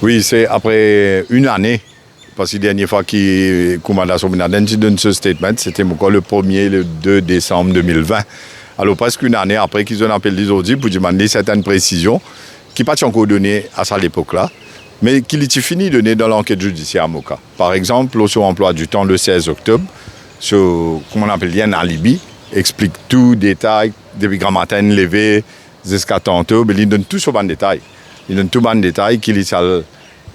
Oui, c'est après une année. Parce que la dernière fois que Koumada Sominaden donne ce statement, c'était encore le 1er, le 2 décembre 2020. Alors presque une année après qu'ils ont appelé les audits pour demander certaines précisions qui n'ont pas encore données à ça l'époque-là, mais qui ont fini de donner dans l'enquête judiciaire à Moka. Par exemple, sur emploi du temps le 16 octobre, sur, comment on appelle, un alibi, explique tout, détail, depuis grand matin, levé, jusqu'à tantôt, mais il donne tout sur le détail. Il donne tout le détail qu'il y a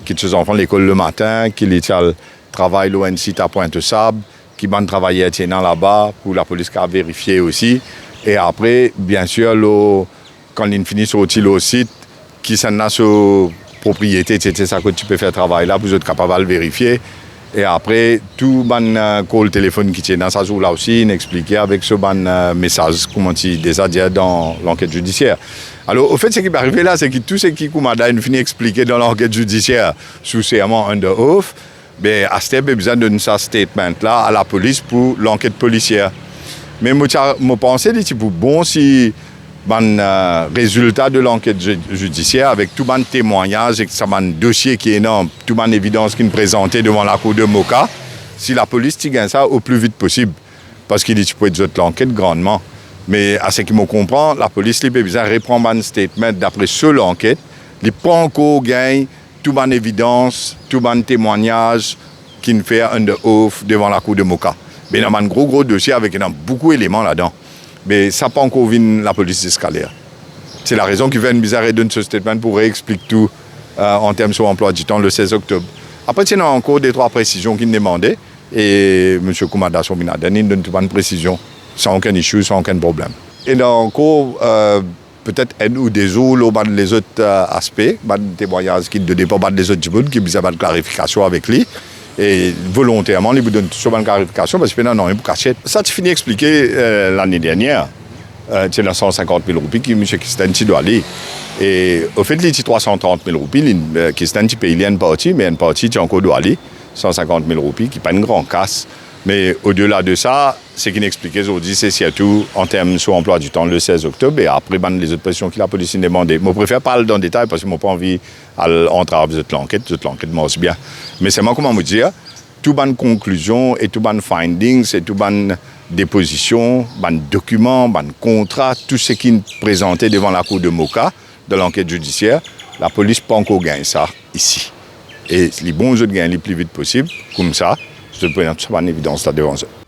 qui ses enfants à l'école le matin, qu'il y a travail l'ONC à Pointe-Sable, qui va travailler là-bas pour la police qui a vérifié aussi. Et après, bien sûr, quand il finit sur le site, qui s'en a sur propriété, c'est ça que tu peux faire travail là pour être capable de vérifier. Et après, tout le call téléphone qui tient dans sa jour là aussi, il expliquait avec ce message, comment tu déjà dit dans l'enquête judiciaire. Alors, au fait, ce qui est arrivé là, c'est que tout ce qui Koumada a fini expliqué dans l'enquête judiciaire sous serment under oath, ben, à ce besoin de ce statement là à la police pour l'enquête policière. Mais je pense que c'est bon si le résultat de l'enquête judiciaire, avec tout le témoignage et un dossier qui est énorme, toute l'évidence qu'il présentait devant la cour de Moka, si la police gagne ça au plus vite possible. Parce qu'il dit que tu peux être l'enquête grandement. Mais à ce qu'il me comprend, la police a besoin de reprendre un statement d'après seule enquête. Il prend encore gagne toute l'évidence, tout le témoignage qu'il fait under oath devant la cour de Moka. Mais il y a un gros dossier avec beaucoup d'éléments là-dedans. Mais ça n'a pas encore vu la police d'escalier. C'est la raison qui fait une bizarre donne ce statement pour réexpliquer tout en termes sur l'emploi du temps le 16 octobre. Après, il y a encore 2-3 précisions qu'il demandait. Et M. Koumada Sominaden, il donne toute une précision, sans aucun issue, sans aucun problème. Et il y a encore peut-être un ou des autres, les autres aspects, des témoignages qu'il donne pas des autres gens qui ont une clarification avec lui. Et volontairement, il vous donne souvent une clarification parce que non, il pour cacher. Ça, tu finis d'expliquer l'année dernière. C'est dans 150 000 roupies que M. Kistan doit aller. Et au fait, il y a 330 000 roupies. Kistan paye une partie, mais une partie, tu encore doit aller. 150 000 roupies, qui n'est pas une grande casse. Mais au-delà de ça, ce qu'il expliquait aujourd'hui, c'est surtout en termes sur emploi du temps le 16 octobre et après les autres pressions que la police a demandées. Je préfère parler dans le détail parce que je n'ai pas envie d'entrer avec l'enquête marche bien. Mais c'est moi comment me dire, toutes les conclusions et toutes les findings et toutes les dépositions, les documents, les contrats, tout ce qui est présenté devant la cour de Moka, de l'enquête judiciaire, la police n'a pas encore gagné ça ici. Et les bons autres gagnent le plus vite possible, comme ça, je peux mettre ça en évidence là devant eux.